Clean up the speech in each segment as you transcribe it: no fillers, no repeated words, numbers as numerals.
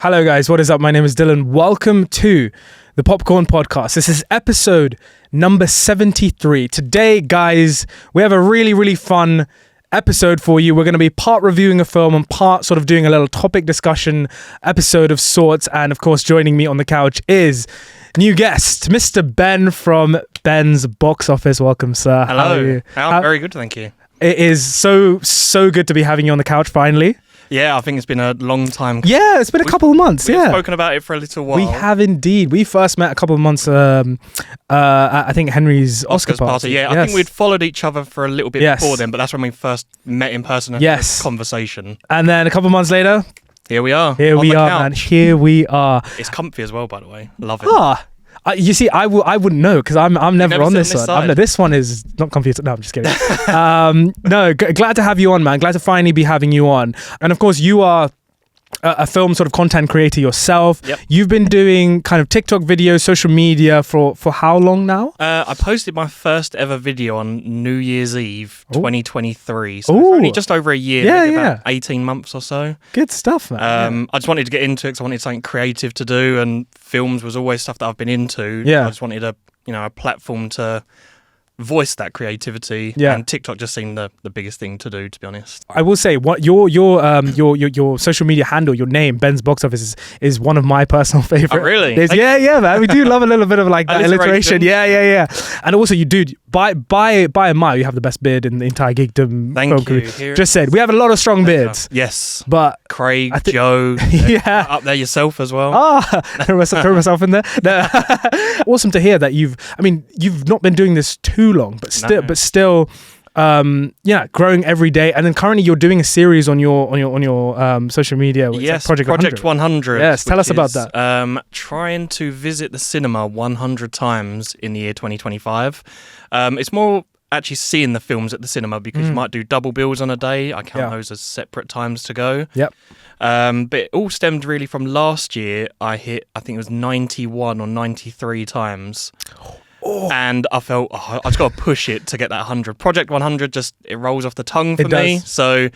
Hello guys, what is up? My name is Dylan. Welcome to the Popcorn Podcast. This is episode number 73. Today, guys, we have a really fun episode for you. We're going to be part reviewing a film and part sort of doing a little topic discussion episode of sorts. And of course, joining me on the couch is new guest, Mr. Ben from BensBoxOffice. Welcome, sir. Hello. How are you? Very good, thank you. It is so good to be having you on the couch finally. Yeah, I think it's been a long time. Yeah, it's been a couple of months. We've yeah, spoken about it for a little while. we have indeed. We first met a couple of months. I think Henry's Oscar party. Yeah, yes. I think we'd followed each other for a little bit Yes. before then, but that's when we first met in person and had this conversation. And then a couple of months later, Here we are. here on we the are, couch. man. Here we are. It's comfy as well, by the way. Love it. You see, I wouldn't know because I'm never never on sit this on this one. side. This one is not computer. No, I'm just kidding. Glad to have you on, man. Glad to finally be having you on. And of course, you are a film sort of content creator yourself. Yep. You've been doing kind of TikTok videos, social media for how long now? I posted my first ever video on New Year's Eve 2023. So Ooh. it's only just over a year, Yeah, maybe yeah. about 18 months or so. Good stuff, man. I just wanted to get into it because I wanted something creative to do, and films was always stuff that I've been into. Yeah. I just wanted a platform to voice that creativity. Yeah. And TikTok just seemed the biggest thing to do, to be honest. I will say, what your social media handle, your name, BensBoxOffice, is one of my personal favorite. Oh, really? Yeah, man. We do love a little bit of like that alliteration. Alliteration. Yeah. And also, you dude, by a mile, you have the best beard in the entire geekdom. Thank film you. community. Here- Just said, we have a lot of strong beards, Yes. but Craig, I thi- Joe, Yeah. up there yourself as well. throw myself in there. No. Awesome to hear that you've not been doing this too long, but still, growing every day. And then currently you're doing a series on your social media. Yes, like Project 100. Yes, tell which us about is, that. Trying to visit the cinema 100 times in the year 2025. It's more actually seeing the films at the cinema because you might do double bills on a day. I count those as separate times to go. Yep. But it all stemmed really from last year. I think it was 91 or 93 times. And I felt I just got to push it to get that 100. Project 100 it rolls off the tongue for me. So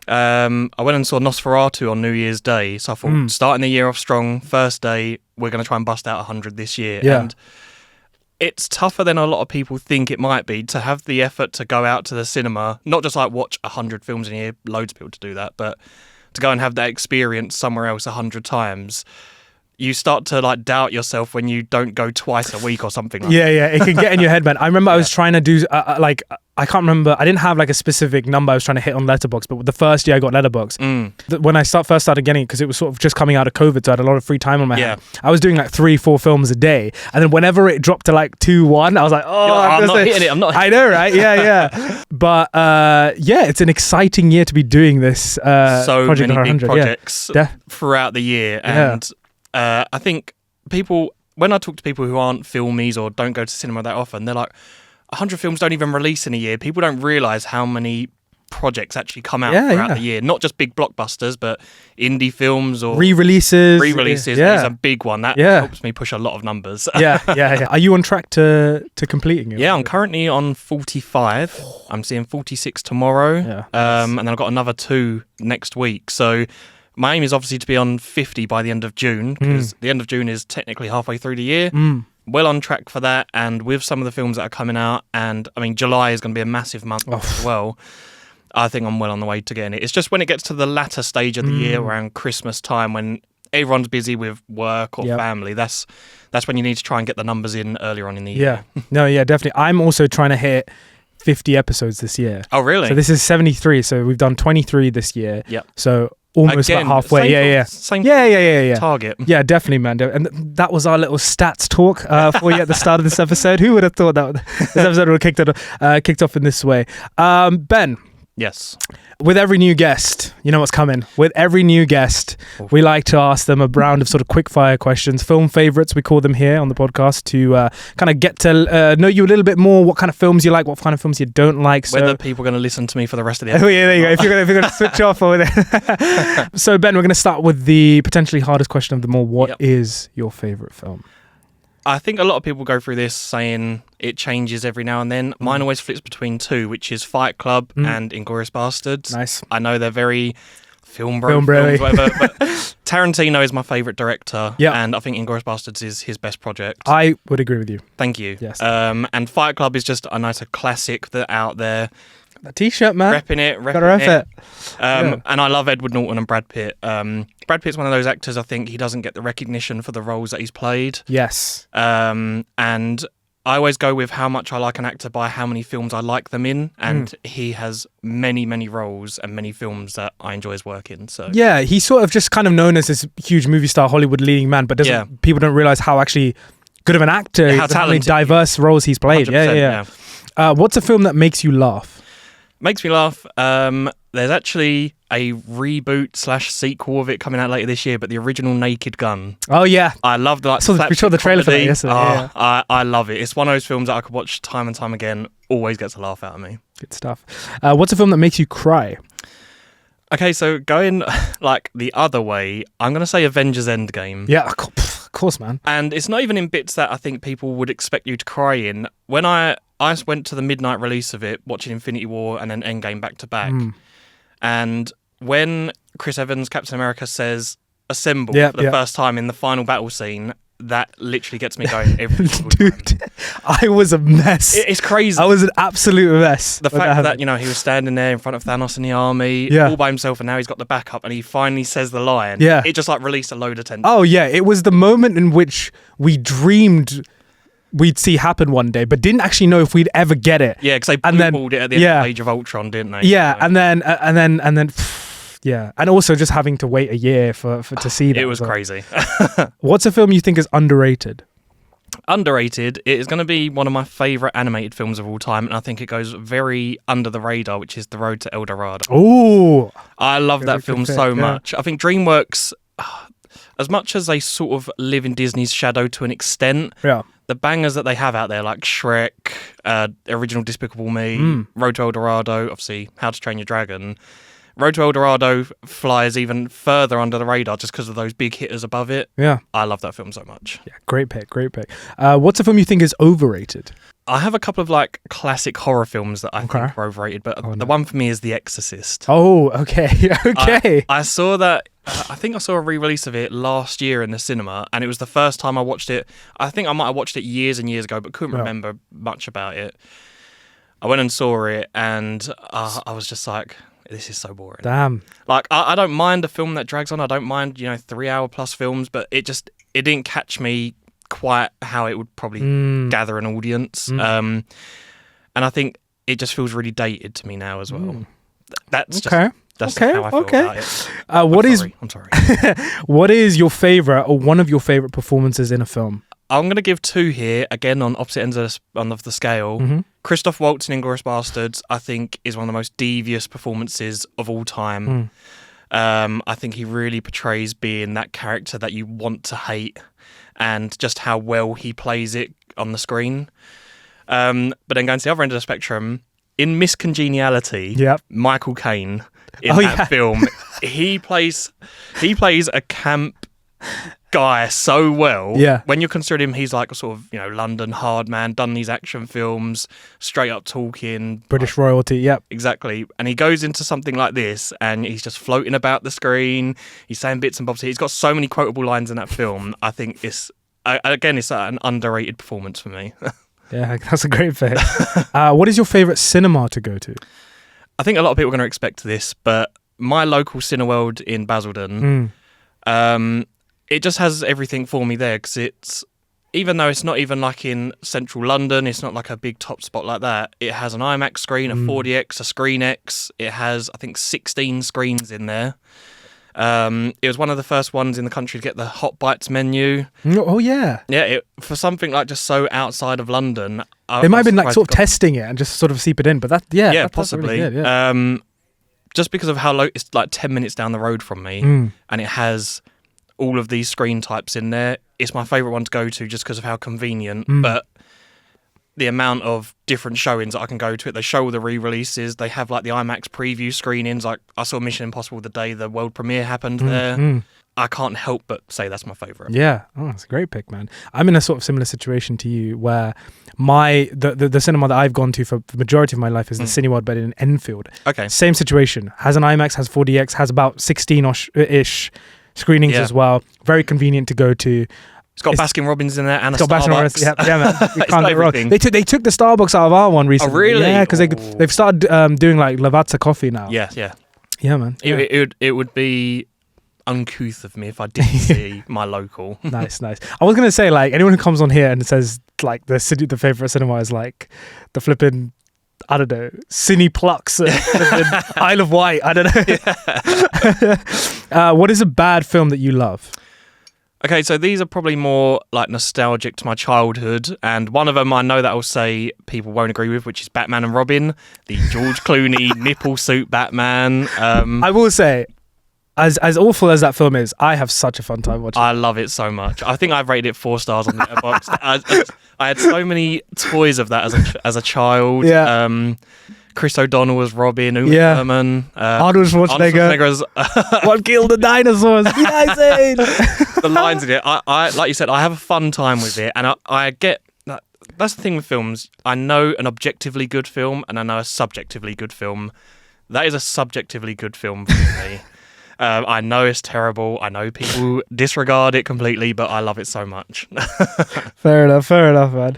I went and saw Nosferatu on New Year's Day. So I thought, starting the year off strong, first day, we're going to try and bust out 100 this year. Yeah. And it's tougher than a lot of people think it might be to have the effort to go out to the cinema, not just like watch 100 films in a year, loads of people to do that, but to go and have that experience somewhere else 100 times. You start to like doubt yourself when you don't go twice a week or something like that. Yeah, it can get in your head, man. I remember I was trying to do I can't remember. I didn't have like a specific number I was trying to hit on Letterboxd, but the first year I got Letterboxd, when I first started getting it, because it was sort of just coming out of COVID, so I had a lot of free time on my hand. I was doing like 3-4 films a day, and then whenever it dropped to like 2-1, I was like, I'm not hitting it. I'm not. I know, right? Yeah. But it's an exciting year to be doing this. So Project many 100, big projects throughout the year, and I think when I talk to people who aren't filmies or don't go to cinema that often, they're like, 100 films don't even release in a year. People don't realise how many projects actually come out throughout the year. Not just big blockbusters, but indie films or re-releases. Is a big one. That helps me push a lot of numbers. Yeah. Are you on track to completing it? Yeah, I'm currently on 45. I'm seeing 46 tomorrow. Yeah. And then I've got another 2 next week. So my aim is obviously to be on 50 by the end of June, because the end of June is technically halfway through the year. Well on track for that, and with some of the films that are coming out, and I mean July is going to be a massive month as well. I think I'm well on the way to getting it. It's just when it gets to the latter stage of the year, around Christmas time, when everyone's busy with work or family, that's when you need to try and get the numbers in earlier on in the year. Definitely. I'm also trying to hit 50 episodes this year. Oh, really? So this is 73. So we've done 23 this year. Yep. So almost Again, about halfway. Same target. Yeah, definitely, man. And that was our little stats talk for you at the start of this episode. Who would have thought that this episode would have kicked off in this way? Ben. Yes. With every new guest, you know what's coming. With every new guest, we like to ask them a round of sort of quickfire questions, film favorites, we call them here on the podcast, to kind of get to know you a little bit more, what kind of films you like, what kind of films you don't like. Whether people are going to listen to me for the rest of the episode. Oh, yeah, there you go. If you're going to switch off over there. So, Ben, we're going to start with the potentially hardest question of them all. What is your favorite film? I think a lot of people go through this saying it changes every now and then. Mine always flips between two, which is Fight Club and Inglourious Basterds. Nice. I know they're very film bro films, whatever. But Tarantino is my favourite director, and I think Inglourious Basterds is his best project. I would agree with you. Thank you. Yes. And Fight Club is just a nice classic that's out there. The T-shirt, man. Repping it. Gotta rep it. And I love Edward Norton and Brad Pitt. Brad Pitt's one of those actors I think he doesn't get the recognition for the roles that he's played. Yes. And I always go with how much I like an actor by how many films I like them in, and he has many, many roles and many films that I enjoy his work in. So yeah, he's sort of just kind of known as this huge movie star, Hollywood leading man, but people don't realize how actually good of an actor, how many diverse roles he's played. Yeah. What's a film that makes you laugh? Makes me laugh. There's actually a reboot/sequel of it coming out later this year, but the original Naked Gun. Oh yeah, I love the we saw the trailer for that yesterday. I love it. It's one of those films that I could watch time and time again. Always gets a laugh out of me. Good stuff. What's a film that makes you cry? Okay, so going like the other way, I'm going to say Avengers Endgame. Yeah, of course, man. And it's not even in bits that I think people would expect you to cry in. When I went to the midnight release of it, watching Infinity War and then Endgame back to back. And when Chris Evans, Captain America, says assemble for the first time in the final battle scene, that literally gets me going every single Dude, time. I was a mess. It's crazy. I was an absolute mess. The fact that, he was standing there in front of Thanos and the army all by himself, and now he's got the backup, and he finally says the line. Yeah. It just released a load of tension. Oh, yeah. It was the moment in which we dreamed we'd see happen one day, but didn't actually know if we'd ever get it. Yeah, because they balled it at the end of Age of Ultron, didn't they? Yeah, so. and then yeah, and also just having to wait a year for to see that. It was crazy. What's a film you think is underrated? Underrated. It is going to be one of my favourite animated films of all time, and I think it goes very under the radar, which is The Road to El Dorado. Oh, I love that film so much. I think DreamWorks, as much as they sort of live in Disney's shadow to an extent, the bangers that they have out there, like Shrek, original Despicable Me, Road to El Dorado, obviously How to Train Your Dragon. Road to El Dorado flies even further under the radar just because of those big hitters above it. Yeah. I love that film so much. Yeah, great pick. What's a film you think is overrated? I have a couple of classic horror films that I think are overrated, but the one for me is The Exorcist. Oh, okay. Okay. I saw that, I think I saw a re-release of it last year in the cinema, and it was the first time I watched it. I think I might have watched it years and years ago, but couldn't remember much about it. I went and saw it, and I was just like, this is so boring. Damn. I don't mind a film that drags on. I don't mind, 3-hour plus films, but it didn't catch me quite how it would probably gather an audience. And I think it just feels really dated to me now as well. That's just how I feel about it. I'm sorry. What is your favourite or one of your favourite performances in a film? I'm going to give two here, again, on opposite ends of the scale. Christoph Waltz in Inglourious Basterds, I think, is one of the most devious performances of all time. I think he really portrays being that character that you want to hate and just how well he plays it on the screen. But then going to the other end of the spectrum, in Miss Congeniality, Michael Caine in that film, he plays a camp guy so well. When you consider him, he's like a sort of London hard man, done these action films, straight up talking, British royalty. Exactly. And he goes into something like this, and he's just floating about the screen. He's saying bits and bobs. He's got so many quotable lines in that film. I think it's an underrated performance for me. Yeah, that's a great pick. What is your favourite cinema to go to? I think a lot of people are going to expect this, but my local Cineworld in Basildon, it just has everything for me there, because even though it's not even like in central London, it's not like a big top spot like that, it has an IMAX screen, a 4DX, a ScreenX. It has, I think, 16 screens in there. It was one of the first ones in the country to get the Hot Bites menu. Oh, yeah. Yeah, for something like just so outside of London. They might have been sort of testing it and just sort of seep it in, but possibly. Really good, just because of how low, it's like 10 minutes down the road from me, and it has all of these screen types in there. It's my favourite one to go to just because of how convenient, but the amount of different showings that I can go to it. They show all the re-releases. They have like the IMAX preview screenings. Like I saw Mission Impossible the day the world premiere happened there. I can't help but say that's my favourite. Yeah, oh, that's a great pick, man. I'm in a sort of similar situation to you where the cinema that I've gone to for the majority of my life is the Cineworld, but in Enfield. Okay. Same situation. Has an IMAX, has 4DX, has about 16-ish screenings as well. Very convenient to go to. It's got Baskin Robbins in there and a Starbucks. Starbucks. Yeah, man. You can't go wrong. everything. They took the Starbucks out of our one recently. Oh, really? Yeah, because they've started doing like Lavazza coffee now. Yeah. Yeah, man. Yeah. It would be uncouth of me if I didn't see my local. Nice. I was gonna say, like, anyone who comes on here and says like the favorite cinema is like the flipping, I don't know, Cineplex, Isle of Wight. I don't know. What is a bad film that you love? Okay, so these are probably more like nostalgic to my childhood, and one of them I know that I'll say people won't agree with, which is Batman and Robin, the George Clooney nipple suit Batman. I will say, as awful as that film is, I have such a fun time watching it. I love it so much. I think I've rated it 4 stars on Letterboxd. I had so many toys of that as a child. Yeah. Chris O'Donnell was Robin, Uma Thurman. Arnold Schwarzenegger's What Killed the Dinosaurs? The lines in it, I like you said, I have a fun time with it, and I get that. That's the thing with films. I know an objectively good film, and I know a subjectively good film. That is a subjectively good film for me. I know it's terrible. I know people disregard it completely, but I love it so much. Fair enough, man.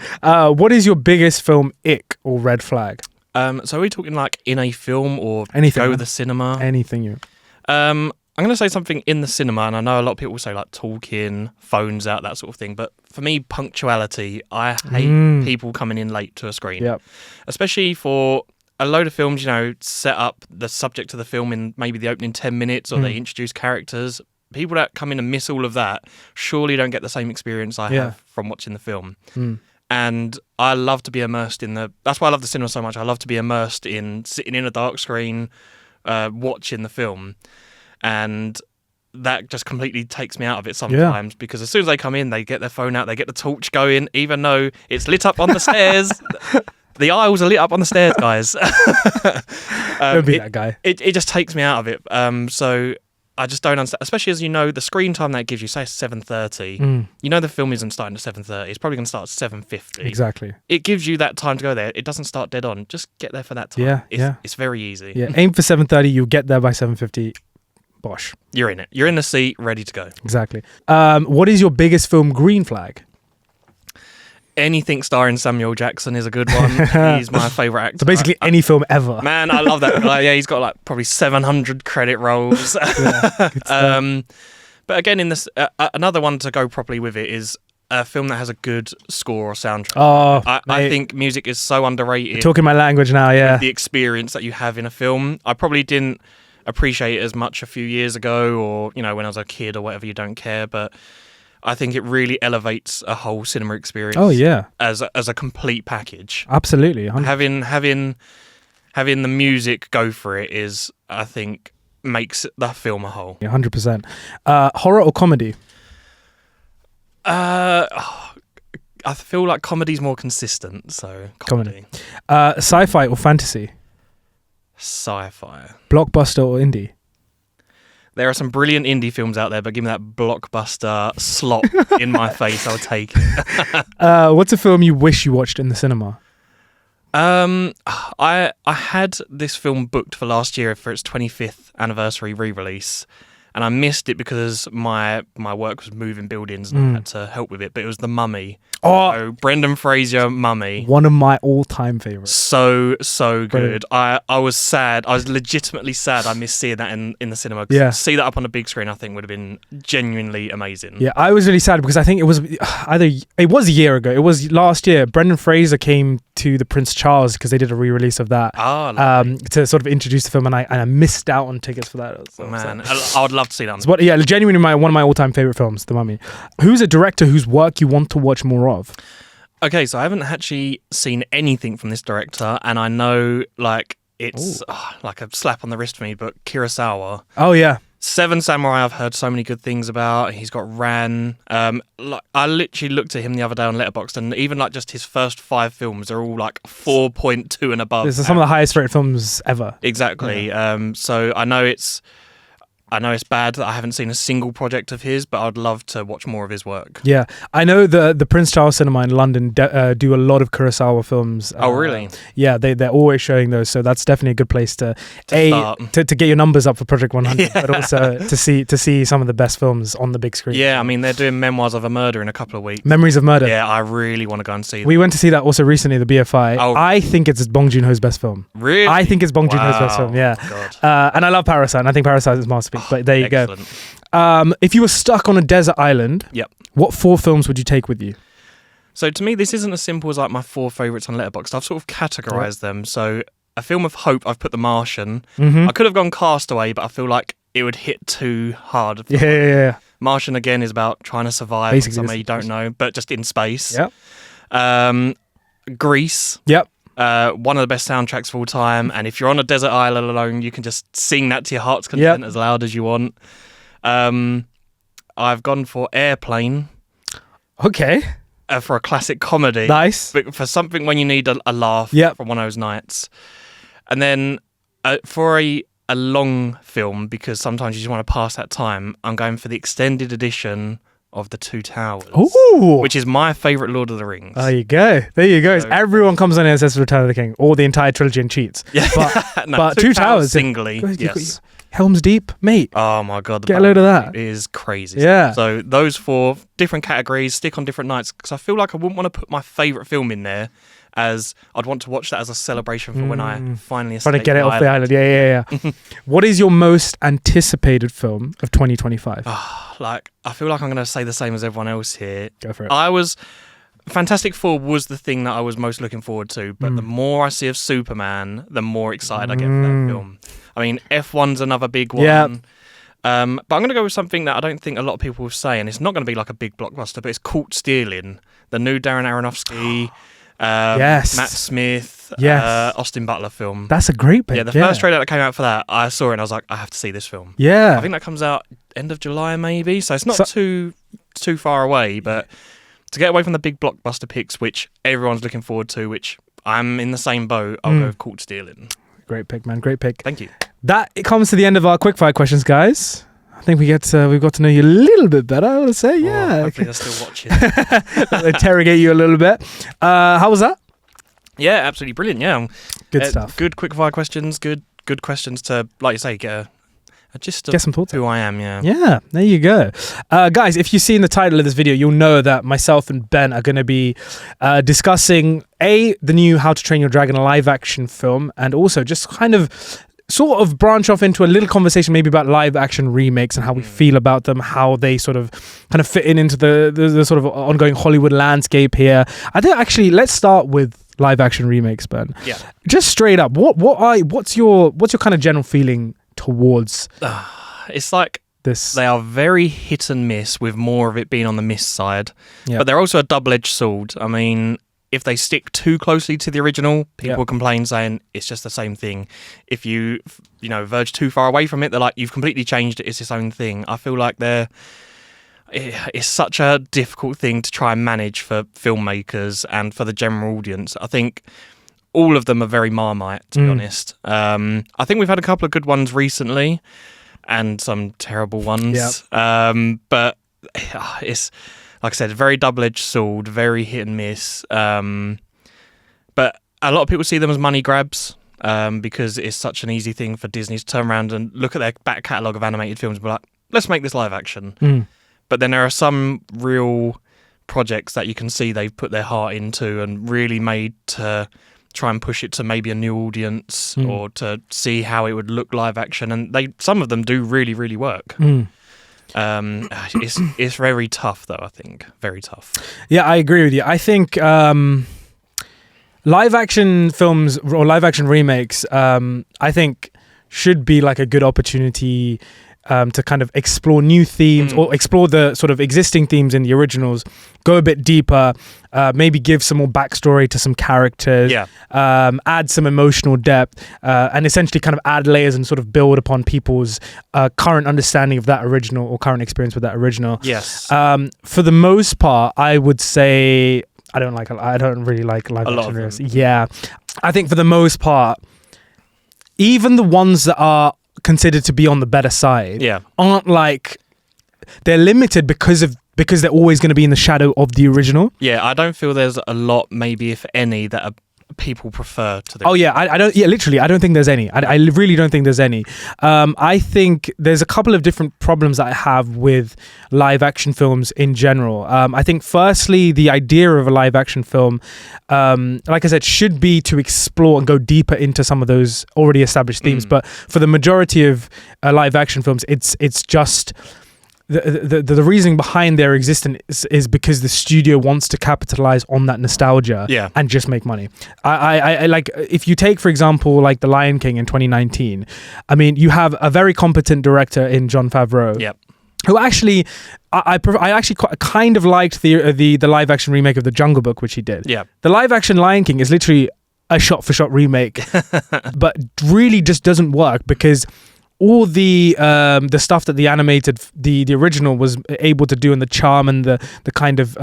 What is your biggest film ick or red flag? So are we talking like in a film or anything, go with the cinema? Anything. I'm going to say something in the cinema, and I know a lot of people say like talking, phones out, that sort of thing. But for me, punctuality. I hate people coming in late to a screen. Yep. Especially for a load of films, set up the subject of the film in maybe the opening 10 minutes, or they introduce characters. People that come in and miss all of that surely don't get the same experience I have from watching the film. And I love to be immersed that's why I love the cinema so much. I love to be immersed in sitting in a dark screen, watching the film. And that just completely takes me out of it sometimes, because as soon as they come in, they get their phone out, they get the torch going, even though it's lit up on the stairs. The aisles are lit up on the stairs, guys. Don't be that guy. It just takes me out of it. So I just don't understand, especially as the screen time that it gives you, say 7:30. The film isn't starting at 7:30. It's probably going to start at 7:50. Exactly. It gives you that time to go there. It doesn't start dead on. Just get there for that time. It's very easy. Yeah, aim for 7:30. You'll get there by 7:50. Bosh. You're in it. You're in the seat, ready to go. Exactly. What is your biggest film green flag? Anything starring Samuel Jackson is a good one. He's my favourite actor. So basically any film ever. Man, I love that guy. Yeah, he's got like probably 700 credit rolls. But again, in this, another one to go properly with it is a film that has a good score or soundtrack. Oh, I think music is so underrated. You're talking my language now, yeah. The experience that you have in a film. I probably didn't appreciate it as much a few years ago, or when I was a kid or whatever. You don't care, but I think it really elevates a whole cinema experience. Oh yeah, as a complete package. Absolutely, 100%. Having the music go for it is, I think, makes the film a whole. 100%. Horror or comedy? I feel like comedy's more consistent, so comedy. Sci-fi or fantasy? Sci-fi. Blockbuster or indie? There are some brilliant indie films out there, but give me that blockbuster slot in my face, I'll take it. What's a film you wish you watched in the cinema? I had this film booked for last year for its 25th anniversary re-release, and I missed it because my work was moving buildings and I had to help with it, but it was The Mummy. So Brendan Fraser, Mummy. One of my all-time favourites. So good. I was sad. I was legitimately sad I missed seeing that in the cinema. Yeah. To see that up on a big screen, I think, would have been genuinely amazing. Yeah, I was really sad because I think it was a year ago. It was last year. Brendan Fraser came to the Prince Charles because they did a re-release of that to sort of introduce the film, and I missed out on tickets for that. So, man, I would love to see that. Genuinely one of my all-time favourite films, The Mummy. Who's a director whose work you want to watch more of? Okay, so I haven't actually seen anything from this director, and I know it's like a slap on the wrist for me, but Kurosawa. Oh yeah. Seven Samurai I've heard so many good things about. He's got Ran. I literally looked at him the other day on Letterboxd, and even just his first 5 films are all 4.2 and above. These are some of the highest rated films ever. Exactly. So I know I know it's bad that I haven't seen a single project of his, but I'd love to watch more of his work. Yeah, I know the Prince Charles Cinema in London do a lot of Kurosawa films. Oh, really? Yeah, they're always showing those, so that's definitely a good place to get your numbers up for Project 100, but also to see some of the best films on the big screen. Yeah, I mean, they're doing Memoirs of a Murder in a couple of weeks. Memories of Murder. Yeah, I really want to go and see that. We went to see that also recently, the BFI. Oh. I think it's Bong Joon-ho's best film. Really? I think it's Bong Joon-ho's best film, yeah. Oh, God. And I love Parasite, and I think Parasite is a masterpiece, but there you go. Excellent. If you were stuck on a desert island, Yep. what 4 films would you take with you? So to me, this isn't as simple as like my 4 favourites on Letterboxd. I've sort of categorised them. So a film of hope, I've put The Martian. Mm-hmm. I could have gone Castaway, but I feel like it would hit too hard. Yeah. Martian, again, is about trying to survive Basically, somewhere you don't know, but just in space. Yep. Grease. Yep. One of the best soundtracks of all time. And if you're on a desert island alone, you can just sing that to your heart's content as loud as you want. I've gone for Airplane. Okay. For a classic comedy. Nice. But for something when you need a laugh from one of those nights. And then for a long film, because sometimes you just want to pass that time, I'm going for the extended edition of The Two Towers. Ooh. Which is my favourite Lord of the Rings. There you go. So, everyone comes on here and says Return of the King, or the entire trilogy and cheats. Yeah. But Two Towers singly. Yes. Helm's Deep, mate. Oh my God. Get a load of that. It is crazy. Yeah. So those 4 different categories stick on different nights, because I feel like I wouldn't want to put my favourite film in there, as I'd want to watch that as a celebration for when I finally escape. Trying to get it off the island. Yeah. What is your most anticipated film of 2025? I feel like I'm going to say the same as everyone else here. Go for it. Fantastic Four was the thing that I was most looking forward to, but the more I see of Superman, the more excited I get for that film. I mean, F1's another big one. Yeah. But I'm going to go with something that I don't think a lot of people will say, and it's not going to be like a big blockbuster, but it's Caught Stealing, the new Darren Aronofsky, Matt Smith, Austin Butler film. That's a great pick. Yeah, the first trailer that came out for that, I saw it and I was like, I have to see this film. Yeah. I think that comes out end of July maybe, so it's not too far away, but to get away from the big blockbuster picks, which everyone's looking forward to, which I'm in the same boat, I'll go with Caught Stealing. Great pick, man. Great pick. Thank you. It comes to the end of our quickfire questions, guys. I think we've got to know you a little bit better, I would say. Yeah. Hopefully they're still watching. Interrogate you a little bit. How was that? Yeah, absolutely brilliant. Yeah. Good stuff. Good quickfire questions. Good questions to, like you say, get just get some thoughts who I am. Yeah. Yeah, there you go. Guys, if you've seen the title of this video, you'll know that myself and Ben are going to be discussing the new How to Train Your Dragon live action film, and also just kind of sort of branch off into a little conversation maybe about live action remakes and how we feel about them, how they sort of kind of fit into the sort of ongoing Hollywood landscape here. I think actually let's start with live action remakes, Ben. Yeah. Just straight up, what's your kind of general feeling towards it's like this? They are very hit and miss, with more of it being on the miss side. Yeah. But they're also a double-edged sword. I mean, if they stick too closely to the original, people complain saying it's just the same thing. If you verge too far away from it, they're like, you've completely changed it, it's its own thing. I feel like it's such a difficult thing to try and manage for filmmakers and for the general audience. I think all of them are very Marmite, to be honest. I think we've had a couple of good ones recently and some terrible ones. But it's, like I said, very double-edged sword, very hit and miss. But a lot of people see them as money grabs because it's such an easy thing for Disney to turn around and look at their back catalogue of animated films and be like, let's make this live action. But then there are some real projects that you can see they've put their heart into and really made to try and push it to maybe a new audience or to see how it would look live action, and some of them do really, really work. It's very tough though, I think. Very tough. Yeah, I agree with you. I think live action films or live action remakes I think should be like a good opportunity to kind of explore new themes or explore the sort of existing themes in the originals, go a bit deeper, maybe give some more backstory to some characters, add some emotional depth, and essentially kind of add layers and sort of build upon people's current understanding of that original or current experience with that original. Yes. For the most part, I would say I don't really like live action remakes. Yeah. I think for the most part, even the ones that are considered to be on the better side Yeah. aren't like, they're limited because they're always going to be in the shadow of the original. Yeah, I don't feel there's a lot, maybe if any, that people prefer to the. Oh yeah, I don't. Yeah, literally, I don't think there's any. I really don't think there's any. I think there's a couple of different problems that I have with live action films in general. I think firstly, the idea of a live action film, like I said, should be to explore and go deeper into some of those already established themes. But for the majority of live action films, it's just. The reasoning behind their existence is because the studio wants to capitalize on that nostalgia and just make money. I like, if you take, for example, like The Lion King in 2019, I mean, you have a very competent director in Jon Favreau. Yep. Who actually, I actually kind of liked the live action remake of The Jungle Book, which he did. Yeah. The live action Lion King is literally a shot for shot remake, but really just doesn't work because all the stuff that the original was able to do, and the charm and the kind of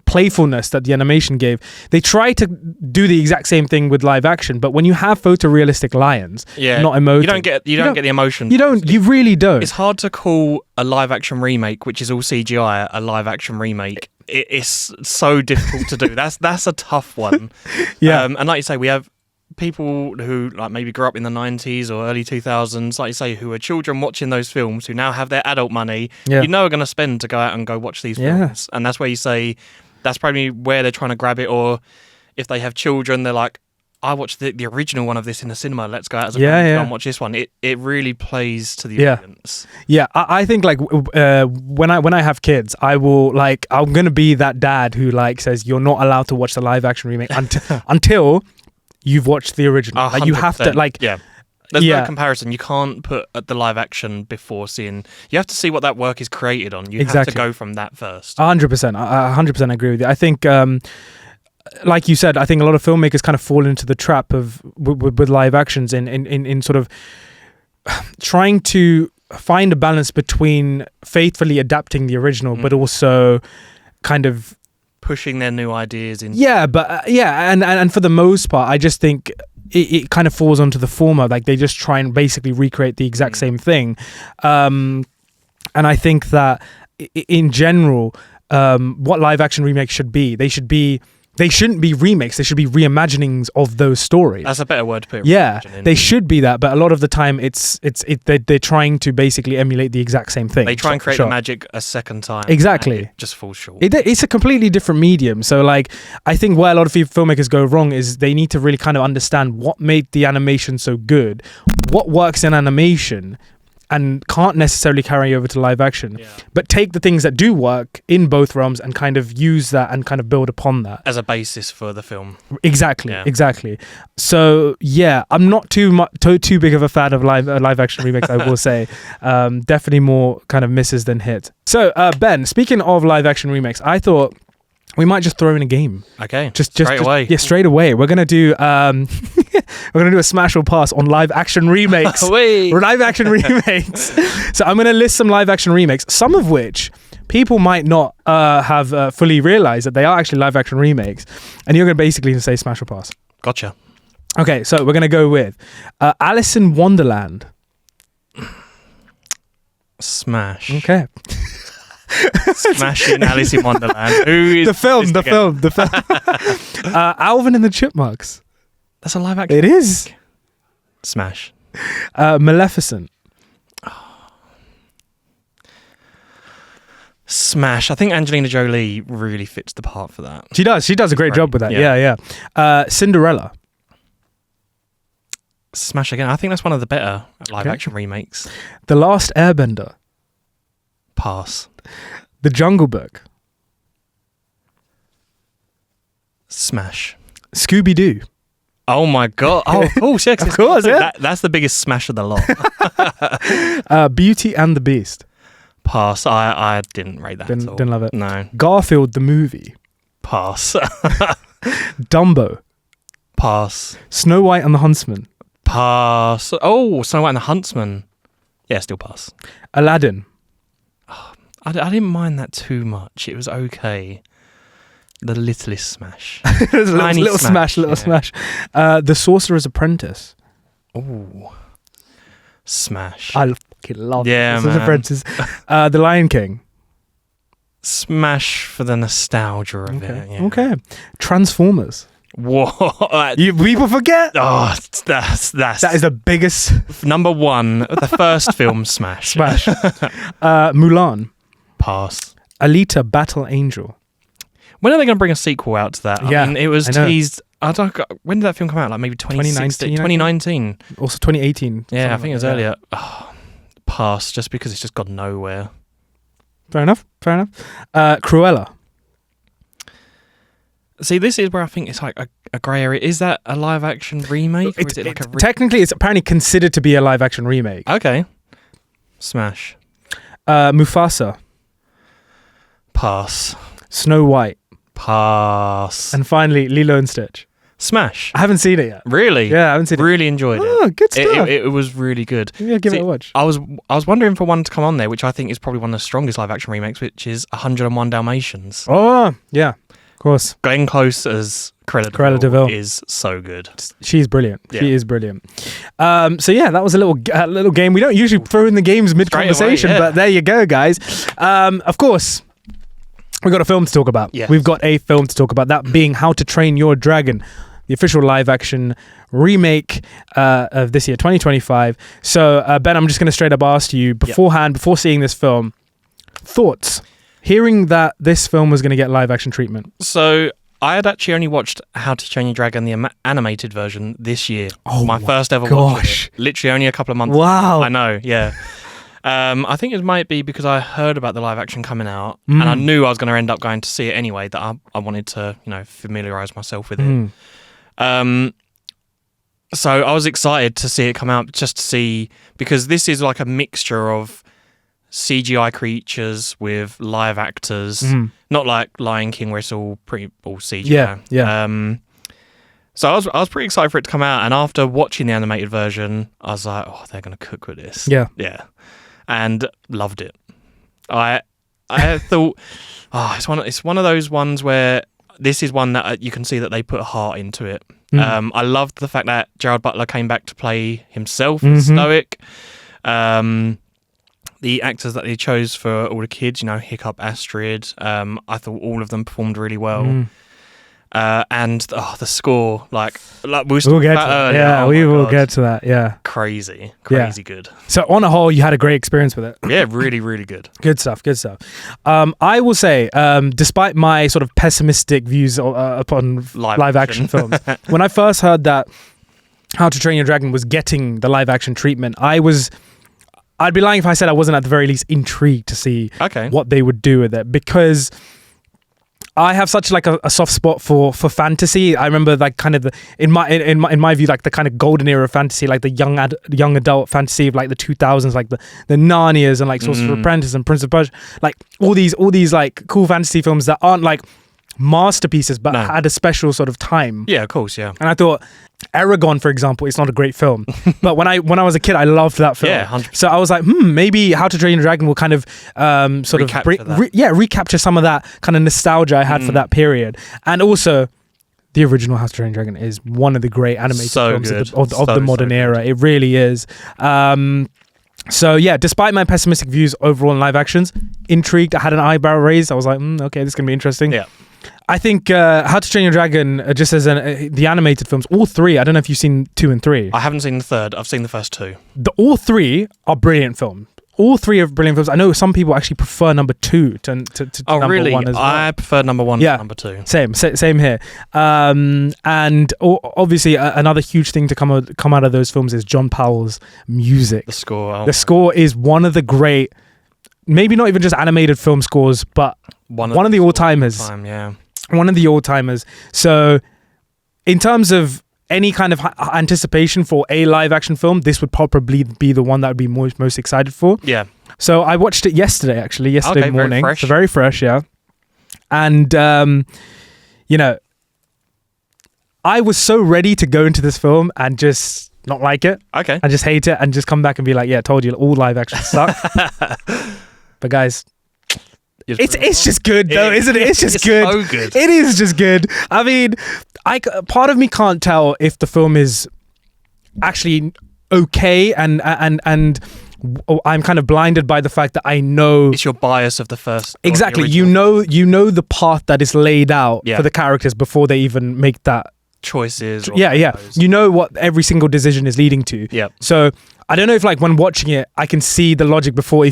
playfulness that the animation gave, they try to do the exact same thing with live action. But when you have photorealistic lions, not emoting, you don't get the emotion. You really don't. It's hard to call a live action remake, which is all CGI, a live action remake. It's so difficult to do. That's a tough one. Yeah. And like you say, we have people who like maybe grew up in the 90s or early 2000s, like you say, who are children watching those films, who now have their adult money, are going to spend to go out and go watch these films. And that's where you say that's probably where they're trying to grab it. Or if they have children, they're like, I watched the original one of this in the cinema, let's go out as a family and watch this one. It really plays to the audience. Yeah, I think like when I have kids, I'm gonna be that dad who like says you're not allowed to watch the live action remake until you've watched the original. Like, you have to There's no comparison. You can't put the live action before seeing. You have to see what that work is created on. You have to go from that first. 100%. I 100% agree with you. I think, like you said, I think a lot of filmmakers kind of fall into the trap of with live actions in sort of trying to find a balance between faithfully adapting the original, but also kind of pushing their new ideas in. Yeah, but and for the most part, I just think it kind of falls onto the former. Like they just try and basically recreate the exact same thing. And I think that in general, what live action remakes should be, they shouldn't be remakes. They should be reimaginings of those stories. That's a better word to put. Yeah, they should be that. But a lot of the time, they're trying to basically emulate the exact same thing. They try and create the magic a second time. Exactly. It just falls short. It's a completely different medium. So, like, I think where a lot of filmmakers go wrong is they need to really kind of understand what made the animation so good, what works in animation, and can't necessarily carry over to live action, but take the things that do work in both realms and kind of use that and kind of build upon that as a basis for the film. Exactly. So I'm not too big of a fan of live action remakes. I will say, definitely more kind of misses than hits. So Ben, speaking of live action remakes, I thought we might just throw in a game. Okay. Just straight away. Yeah, straight away. We're gonna do a smash or pass on live action remakes. Live action remakes. So I'm gonna list some live action remakes, some of which people might not have fully realized that they are actually live action remakes, and you're gonna basically say smash or pass. Gotcha. Okay, so we're gonna go with Alice in Wonderland. Smash. Okay. Smashing Alice in Wonderland. Who is the film. Alvin and the Chipmunks. That's a live action. It is. Smash. Maleficent. Smash. I think Angelina Jolie really fits the part for that. She does a great job with that. Yeah. Cinderella. Smash again. I think that's one of the better live action remakes. The Last Airbender. Pass. The Jungle Book. Smash. Scooby-Doo. Oh my god! Oh, of course, of course, yeah. That's the biggest smash of the lot. Beauty and the Beast. Pass. I didn't rate that. Didn't love it. No. Garfield the movie. Pass. Dumbo. Pass. Snow White and the Huntsman. Pass. Oh, Snow White and the Huntsman. Yeah, still pass. Aladdin. I didn't mind that too much. It was okay. The littlest smash. little smash. The Sorcerer's Apprentice. Ooh. Smash. I fucking love Yeah, this. man. The Lion King. Smash for the nostalgia of Okay. it. Yeah. Okay. Transformers. What? People forget. Oh, that's That is the biggest number one. The first film, Smash. smash. Mulan. Pass. Alita Battle Angel. When are they going to bring a sequel out to that? Yeah, I mean, it was I know. teased. When did that film come out? Like maybe 2016, 2019. Also 2018. Yeah, I something think it was like that. earlier. Oh, pass, just because it's just gone nowhere. Fair enough. Cruella. See, this is where I think it's like a grey area. Is that a live action remake? Or is it like a Technically, it's apparently considered to be a live action remake. Okay. Smash. Mufasa. Pass. Snow White. Pass. And finally, Lilo and Stitch. Smash. I haven't seen it yet. Really? Yeah, I haven't seen it. Really enjoyed it. Oh, good stuff. It was really good. Yeah, give See, it a watch. I was wondering for one to come on there, which I think is probably one of the strongest live action remakes, which is 101 Dalmatians. Oh, yeah, of course. Glenn Close as Cruella de Vil is so good. She's brilliant. Yeah. She is brilliant. So yeah, that was a little game. We don't usually throw in the games mid conversation, away, yeah. but there you go, guys. Of course, we've got a film to talk about. Yes. We've got a film to talk about. That being How to Train Your Dragon, the official live action remake of this year, 2025. So Ben, I'm just going to straight up ask you beforehand, before seeing this film, thoughts. Hearing that this film was going to get live action treatment. So I had actually only watched How to Train Your Dragon, the animated version, this year. Oh my first ever gosh. watch. Literally only a couple of months. Wow. I know, yeah. I think it might be because I heard about the live action coming out and I knew I was going to end up going to see it anyway, that I wanted to, familiarise myself with it. So I was excited to see it come out, just to see, because this is like a mixture of CGI creatures with live actors, not like Lion King where it's all CGI. Yeah. So I was pretty excited for it to come out, and after watching the animated version, I was like, oh, they're going to cook with this. Yeah. And loved it. I thought, it's one of those ones where this is one that you can see that they put heart into it. I loved the fact that Gerard Butler came back to play himself, Stoic. The actors that they chose for all the kids, Hiccup, Astrid, I thought all of them performed really well. And the score, like we were We'll talking get about to that. earlier. Yeah, oh we my will God. get to that. Yeah. Crazy good. So on a whole, you had a great experience with it. Yeah, really, really good. Good stuff. I will say, despite my sort of pessimistic views upon live action films, when I first heard that How to Train Your Dragon was getting the live action treatment, I'd be lying if I said I wasn't at the very least intrigued to see what they would do with it, because I have such like a soft spot for fantasy. I remember like kind of in my view, like the kind of golden era of fantasy, like the young adult fantasy of like the 2000s, like the Narnias and like Sorcerer's Apprentice and Prince of Persia, like all these like cool fantasy films that aren't like masterpieces but had a special sort of time. Yeah, of course, yeah. And I thought Aragon, for example, it's not a great film, but when I was a kid, I loved that film. Yeah, 100%. So I was like, maybe How to Train Your Dragon will kind of recapture some of that kind of nostalgia I had for that period. And also, the original How to Train Your Dragon is one of the great animated films of the modern era. It really is. So yeah, despite my pessimistic views overall in live actions, intrigued. I had an eyebrow raised. I was like, okay, this is gonna be interesting. Yeah. I think How to Train Your Dragon, just as the animated films, all three. I don't know if you've seen 2 and 3. I haven't seen the third. I've seen the first 2. All three are brilliant films. All three are brilliant films. I know some people actually prefer number 2 to number really? 1 as well. I prefer number 1 to number 2. Same here. And obviously another huge thing to come out of those films is John Powell's music. The score. The score is one of the great, maybe not even just animated film scores, but one of the all-timers. One of the all-timers. So in terms of any kind of anticipation for a live action film, this would probably be the one that would be most excited for. Yeah. So I watched it yesterday morning. Very fresh. So very fresh, yeah. And I was so ready to go into this film and just not like it. Okay. And just hate it and just come back and be like, yeah, told you, all live action suck. But guys, it's just good though, isn't it? It's just good. So good. It is just good. I mean, part of me can't tell if the film is actually okay, and I'm kind of blinded by the fact that I know It's your bias of the first. exactly. The You know the path that is laid out for the characters before they even make that choices. yeah. You know what every single decision is leading to. Yeah. So I don't know if like when watching it, I can see the logic before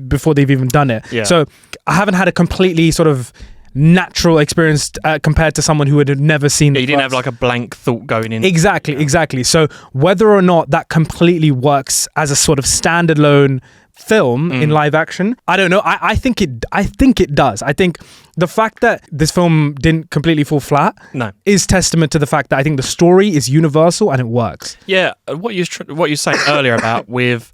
before they've even done it. Yeah. So I haven't had a completely sort of natural experience compared to someone who had never seen. You didn't have like a blank thought going in. Exactly. So whether or not that completely works as a sort of standalone film in live action, I don't know. I think it does. I think the fact that this film didn't completely fall flat is testament to the fact that I think the story is universal and it works. Yeah, what you saying earlier about with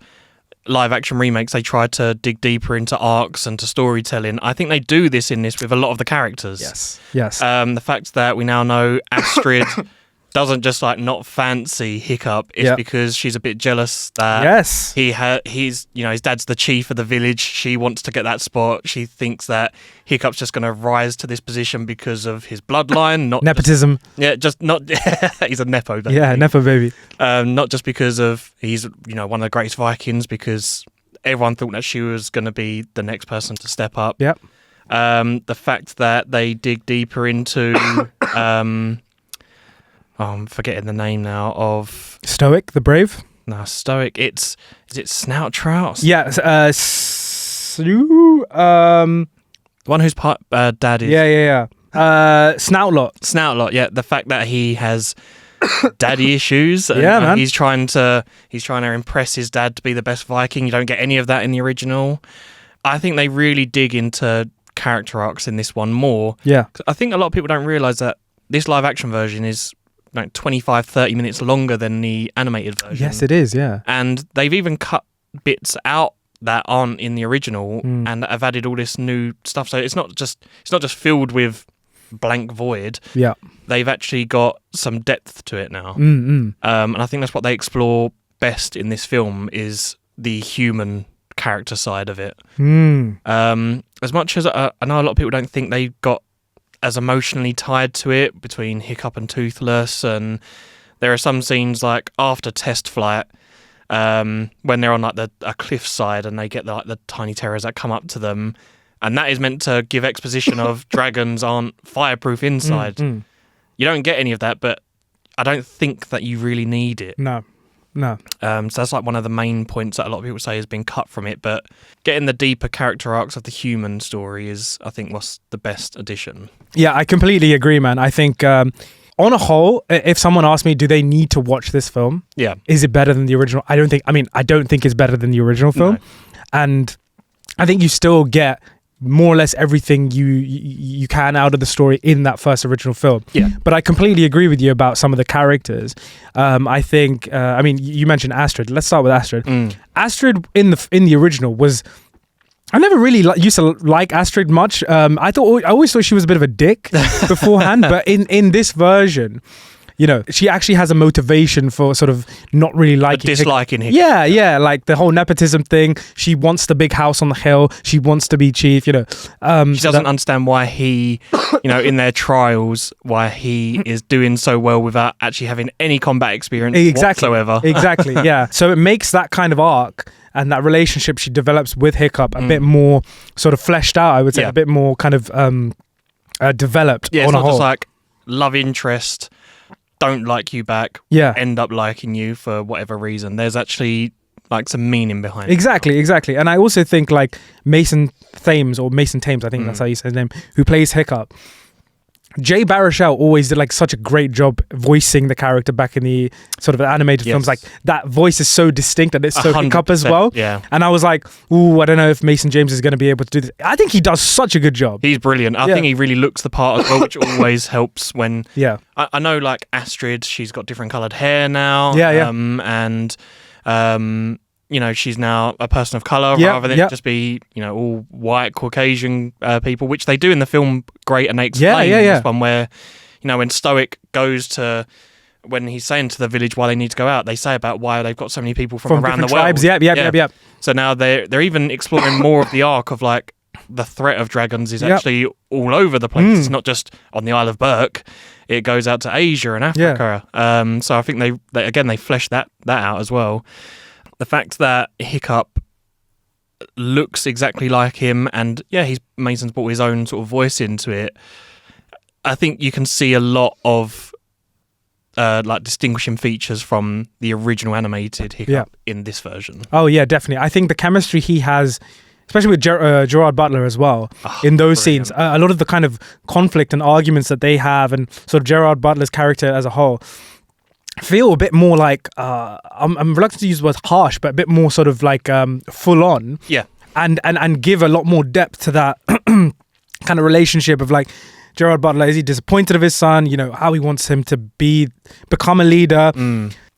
live action remakes, they try to dig deeper into arcs and to storytelling. I think they do this in this with a lot of the characters. Yes. The fact that we now know Astrid doesn't just like not fancy Hiccup, it's because she's a bit jealous that he's his dad's the chief of the village. She wants to get that spot. She thinks that Hiccup's just going to rise to this position because of his bloodline, not nepotism. Just not he's a nepo baby. Yeah, nepo baby. Not just because of he's one of the greatest Vikings, because everyone thought that she was going to be the next person to step up. Yep. The fact that they dig deeper into I'm forgetting the name now of Stoic, the brave. No, Stoic. Is it Snout Trout? Yeah. The one whose part dad is. Yeah. Snoutlot. Snoutlot. Yeah. The fact that he has daddy issues. Man. He's trying to impress his dad to be the best Viking. You don't get any of that in the original. I think they really dig into character arcs in this one more. Yeah. I think a lot of people don't realise that this live action version is like 25-30 minutes longer than the animated version. Yes, it is, yeah. And they've even cut bits out that aren't in the original and have added all this new stuff. So it's not just filled with blank void. Yeah. They've actually got some depth to it now. Mm-hmm. And I think that's what they explore best in this film is the human character side of it. As much as I know a lot of people don't think they got as emotionally tied to it between Hiccup and Toothless, and there are some scenes like after Test Flight when they're on like a cliffside and they get the tiny terrors that come up to them, and that is meant to give exposition of dragons aren't fireproof inside. You don't get any of that, but I don't think that you really need it. No. So that's like one of the main points that a lot of people say has been cut from it, but getting the deeper character arcs of the human story is, I think, what's the best addition. Yeah, I completely agree, man. I think on a whole, if someone asked me, do they need to watch this film? Yeah. Is it better than the original? I don't think it's better than the original film. No. And I think you still get more or less everything you can out of the story in that first original film. Yeah. But I completely agree with you about some of the characters. I think, you mentioned Astrid. Let's start with Astrid. Astrid in the original was, I never really used to like Astrid much. I always thought she was a bit of a dick beforehand, but in this version, she actually has a motivation for sort of not really disliking him. Yeah, like the whole nepotism thing. She wants the big house on the hill. She wants to be chief, She doesn't understand why he, in their trials, why he is doing so well without actually having any combat experience whatsoever. Exactly, yeah. So it makes that kind of arc and that relationship she develops with Hiccup a bit more sort of fleshed out, I would say, a bit more kind of developed. Yeah, on it's not a whole. Just like love interest, don't like you back, end up liking you for whatever reason. There's actually like some meaning behind it. Exactly. And I also think like Mason Thames, I think that's how you say his name, who plays Hiccup. Jay Baruchel always did like such a great job voicing the character back in the sort of animated films. Like that voice is so distinct and it's so Hiccup as well. Yeah. And I was like, ooh, I don't know if Mason James is going to be able to do this. I think he does such a good job. He's brilliant. I think he really looks the part as well, which always helps when... Yeah. I know like Astrid, she's got different coloured hair now. Yeah. She's now a person of colour rather than just be, all white Caucasian people, which they do in the film great, and they explain this one where, when Stoic goes to, when he's saying to the village why they need to go out, they say about why they've got so many people from around the world. Tribes. Yep. So now they're even exploring more of the arc of like the threat of dragons is actually all over the place. It's not just on the Isle of Berk. It goes out to Asia and Africa. So I think they fleshed that out as well. The fact that Hiccup looks exactly like him, and Mason's brought his own sort of voice into it. I think you can see a lot of like distinguishing features from the original animated Hiccup in this version. Oh yeah, definitely. I think the chemistry he has, especially with Gerard Butler as well, in those scenes, a lot of the kind of conflict and arguments that they have, and sort of Gerard Butler's character as a whole, feel a bit more like I'm reluctant to use the word harsh, but a bit more sort of like full on. Yeah. And give a lot more depth to that kind of relationship of like, Gerard Butler, is he disappointed of his son? You know, how he wants him to become a leader.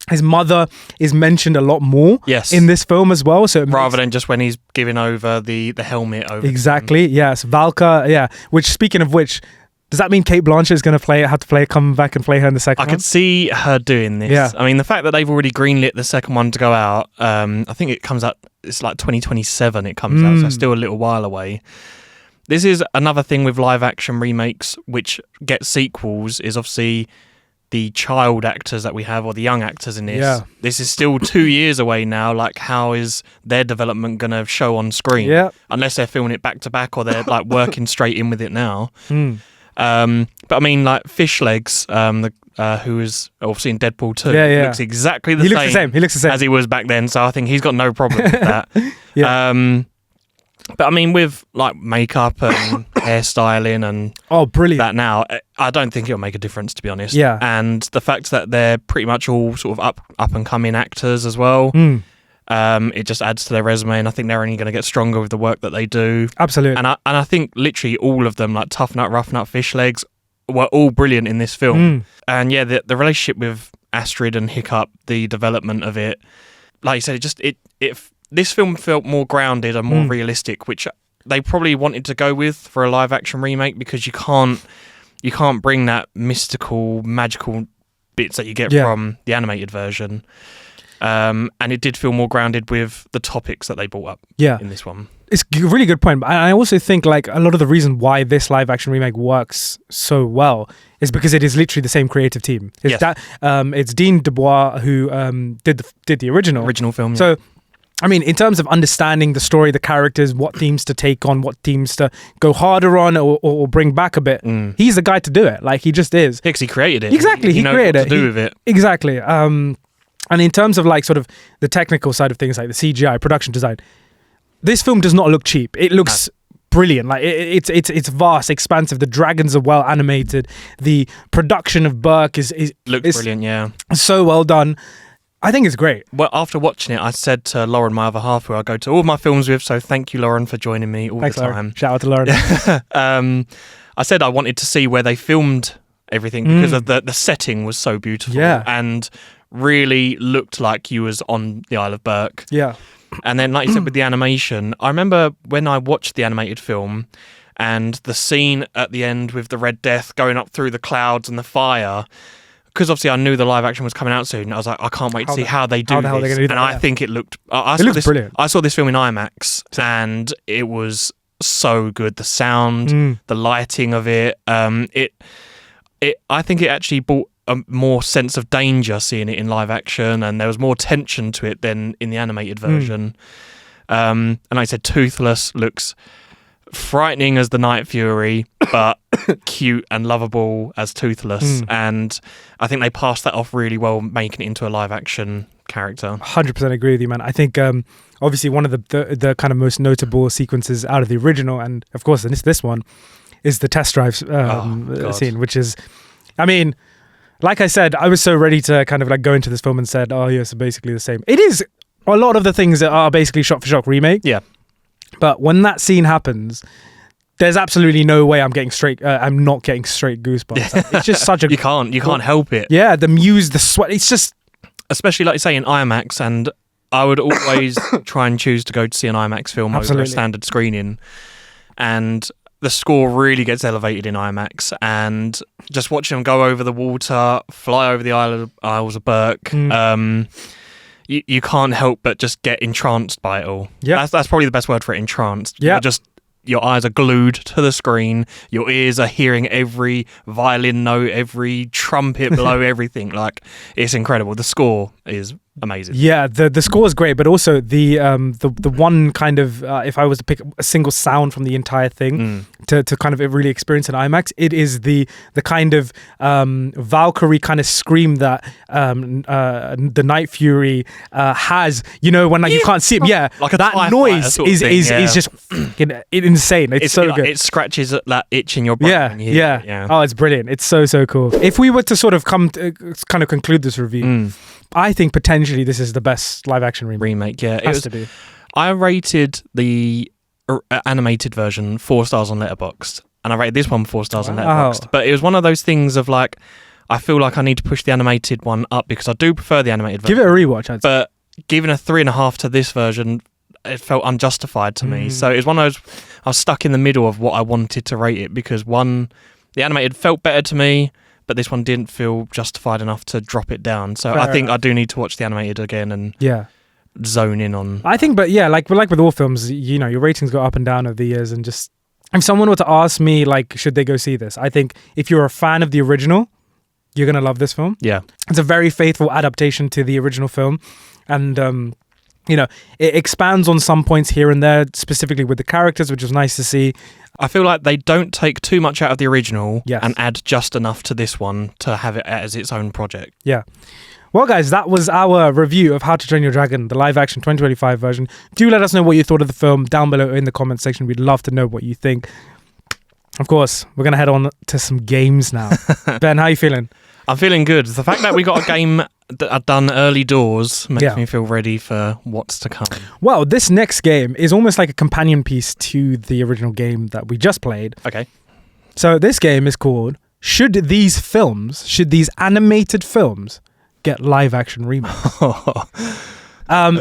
His mother is mentioned a lot more in this film as well. So rather than just when he's giving over the helmet over. Exactly. Yes. Valka. Which, speaking of which, does that mean Cate Blanchett is going to come back and play her in the second one? I could see her doing this. Yeah. I mean, the fact that they've already greenlit the second one to go out, I think it comes out, it's like 2027 it comes out, so it's still a little while away. This is another thing with live action remakes which get sequels, is obviously the child actors that we have, or the young actors in this. Yeah. This is still 2 years away now. Like, how is their development going to show on screen? Yeah. Unless they're filming it back to back, or they're like working straight in with it now. But I mean, like Fish Legs, who is obviously in Deadpool 2, looks exactly the same. He looks the same as he was back then. So I think he's got no problem with that. But I mean, with like makeup and hairstyling and brilliant that now, I don't think it'll make a difference, to be honest. Yeah. And the fact that they're pretty much all sort of up and coming actors as well, it just adds to their resume, and I think they're only going to get stronger with the work that they do. Absolutely. And I think literally all of them, like Tough Nut, Rough Nut, Fish Legs, were all brilliant in this film. And yeah, the relationship with Astrid and Hiccup, the development of it, like you said, this film felt more grounded and more realistic, which they probably wanted to go with for a live action remake, because you can't bring that mystical, magical bits that you get from the animated version. And it did feel more grounded with the topics that they brought up in this one. It's a really good point. I also think like a lot of the reason why this live action remake works so well is because it is literally the same creative team. It's Dean Dubois who did the original film. So I mean, in terms of understanding the story, the characters, what themes to take on, what themes to go harder on or bring back a bit, he's the guy to do it. Like, he just is. Because he created it. Exactly, he created it. What to do with it. Exactly. And in terms of like sort of the technical side of things, like the CGI, production design, this film does not look cheap. It looks brilliant. Like it's vast, expansive. The dragons are well animated. The production of Berk is brilliant. Yeah, so well done. I think it's great. Well, after watching it, I said to Lauren, my other half, who I go to all my films with, so thank you, Lauren, for joining me all the time. Lauren. Shout out to Lauren. I said I wanted to see where they filmed everything, because of the setting was so beautiful and really looked like you was on the Isle of Berk. Yeah. And then, like you said, with the animation, I remember when I watched the animated film and the scene at the end with the Red Death going up through the clouds and the fire, because obviously I knew the live action was coming out soon. I was like, I can't wait to see how they do this. And I think it looked... It looks brilliant. I saw this film in IMAX, and it was so good. The sound, the lighting of it. I think it actually brought a more sense of danger seeing it in live action, and there was more tension to it than in the animated version. And like I said, Toothless looks frightening as the Night Fury, but cute and lovable as Toothless. And I think they passed that off really well, making it into a live action character. 100% agree with you, man. I think obviously one of the kind of most notable sequences out of the original, and of course this one, is the test drive scene, which is, I mean, like I said, I was so ready to kind of like go into this film and said, oh yeah, so basically the same. It is a lot of the things that are basically shot for shot remake. Yeah. But when that scene happens, there's absolutely no way I'm not getting straight goosebumps. It's just such a... You can't help it. Yeah, the the sweat, it's just... Especially like you say in IMAX, and I would always try and choose to go to see an IMAX film over a standard screening. And the score really gets elevated in IMAX, and just watching them go over the water, fly over the Isles of Berk, you can't help but just get entranced by it all. Yeah, that's probably the best word for it. Entranced. Yeah, you're just your eyes are glued to the screen. Your ears are hearing every violin note, every trumpet blow, everything. Like, it's incredible. The score is amazing. Yeah, the score is great, but also the one kind of if I was to pick a single sound from the entire thing to kind of really experience in IMAX, it is the kind of Valkyrie kind of scream that the Night Fury has. You know, when like you can't see him. Yeah, like that noise is just insane. It's so good. It scratches that itch in your brain. Yeah. Oh, it's brilliant. It's so cool. If we were to sort of conclude this review, I think potentially this is the best live action remake. Yeah, it has to be. I rated the animated version 4 stars on Letterboxd, and I rated this one 4 stars on Letterboxd. But it was one of those things of like, I feel like I need to push the animated one up because I do prefer the animated version. Give it a rewatch, I'd say. But giving a 3.5 to this version, it felt unjustified to me. So it was one of those, I was stuck in the middle of what I wanted to rate it, because the animated felt better to me, but this one didn't feel justified enough to drop it down. So I think I do need to watch the animated again and zone in on. I think, but yeah, like with all films, you know, your ratings go up and down over the years, and just if someone were to ask me like, should they go see this? I think if you're a fan of the original, you're gonna love this film. Yeah, it's a very faithful adaptation to the original film, and you know, it expands on some points here and there, specifically with the characters, which was nice to see. I feel like they don't take too much out of the original and add just enough to this one to have it as its own project. Yeah. Well, guys, that was our review of How to Train Your Dragon, the live-action 2025 version. Do let us know what you thought of the film down below in the comment section. We'd love to know what you think. Of course, we're going to head on to some games now. Ben, how are you feeling? I'm feeling good. The fact that we got a game done early doors makes me feel ready for what's to come. Well, this next game is almost like a companion piece to the original game that we just played. Okay. So this game is called Should These Animated Films Get Live Action Remakes?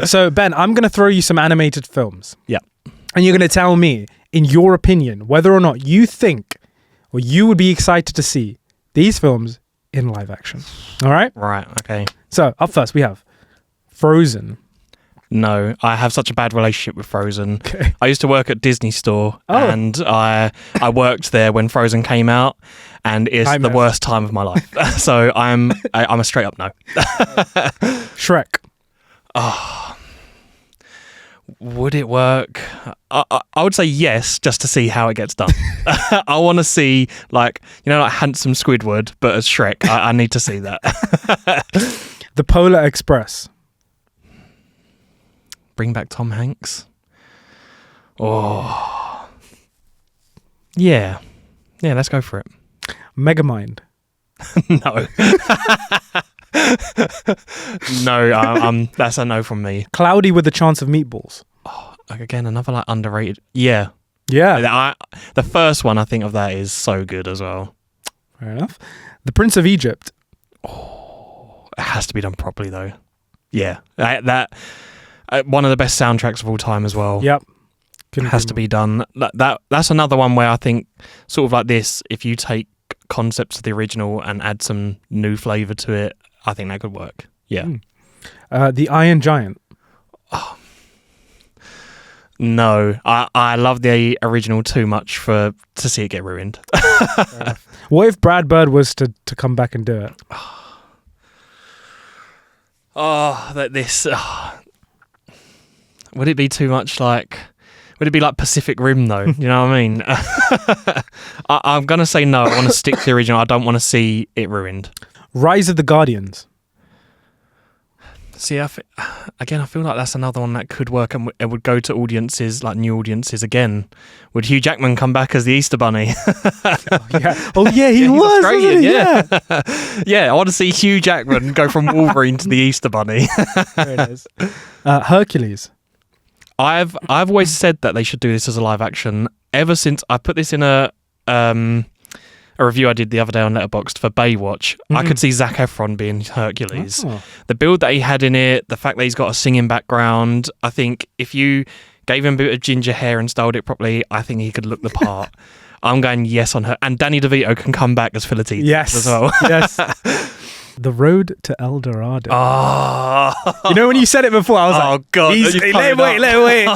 So Ben, I'm going to throw you some animated films. Yeah. And you're going to tell me, in your opinion, whether or not you think or you would be excited to see these films in live action. All right? Right, okay. So, up first, we have Frozen. No, I have such a bad relationship with Frozen. Okay. I used to work at Disney Store, and I worked there when Frozen came out, and it's the worst time of my life. So I'm a straight up no. Shrek. Oh, would it work? I would say yes, just to see how it gets done. I want to see, like handsome Squidward, but as Shrek. I need to see that. The Polar Express. Bring back Tom Hanks. Oh, yeah, let's go for it. Megamind. No. No, that's a no from me. Cloudy with a Chance of Meatballs. Oh, again, another like underrated. Yeah. The first one I think of that is so good as well. Fair enough. The Prince of Egypt. Oh, it has to be done properly though. Yeah, that one of the best soundtracks of all time as well. Yep. Has to be done. That's another one where I think sort of like this, if you take concepts of the original and add some new flavour to it, I think that could work. Yeah. The Iron Giant. Oh. No, I love the original too much to see it get ruined. What if Brad Bird was to come back and do it? Would it be too much like... Would it be like Pacific Rim though? You know what I mean? I'm going to say no. I want to stick to the original. I don't want to see it ruined. Rise of the Guardians. See, I feel like that's another one that could work and it would go to audiences, like new audiences again. Would Hugh Jackman come back as the Easter Bunny? Oh yeah, he was Australian. Yeah. Yeah, I want to see Hugh Jackman go from Wolverine to the Easter Bunny. There it is. Hercules. I've always said that they should do this as a live action ever since I put this in a review I did the other day on Letterboxd for Baywatch. I could see Zac Efron being Hercules. Oh. The build that he had in it, the fact that he's got a singing background, I think if you gave him a bit of ginger hair and styled it properly, I think he could look the part. I'm going yes on her. And Danny DeVito can come back as Philistine as well. Yes. The Road to El Dorado. Oh. You know when you said it before, I was like, oh God. let him wait.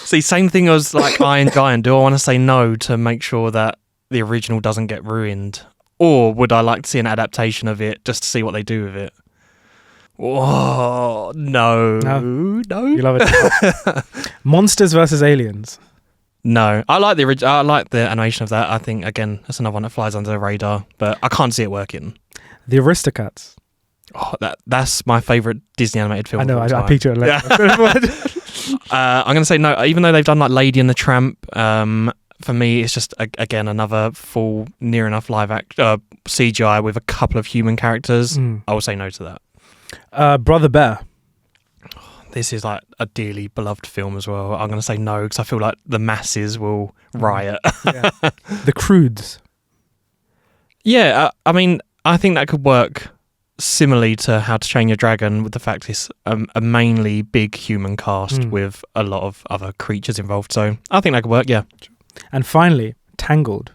See, same thing as like Iron Giant. Do I want to say no to make sure that the original doesn't get ruined? Or would I like to see an adaptation of it just to see what they do with it? Oh, no. You love it. Monsters versus Aliens. No. I like the I like the animation of that. I think, again, that's another one that flies under the radar, but I can't see it working. The Aristocats. Oh, that's my favourite Disney animated film. I know, I picture it like I'm going to say no, even though they've done like Lady and the Tramp, for me, it's just, again, another full, near enough live CGI with a couple of human characters. I will say no to that. Brother Bear. This is like a dearly beloved film as well. I'm going to say no because I feel like the masses will riot. Yeah. The Croods. Yeah, I mean, I think that could work similarly to How to Train Your Dragon, with the fact it's a mainly big human cast with a lot of other creatures involved. So I think that could work, yeah. And finally, Tangled.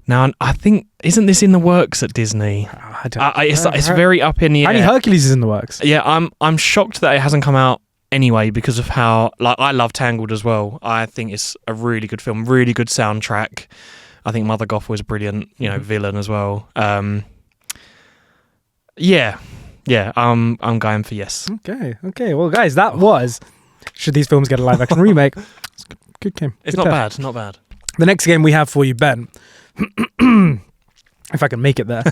Now, I think, isn't this in the works at Disney? It's very up in the air. Only Hercules is in the works. Yeah, I'm shocked that it hasn't come out anyway because of how, like, I love Tangled as well. I think it's a really good film, really good soundtrack. I think Mother Goth was a brilliant, villain as well. Yeah, I'm going for yes. Okay. Well, guys, that was should these films get a live action remake? It's a good game. It's good not test. bad. Not bad. The next game we have for you, Ben. If I can make it there.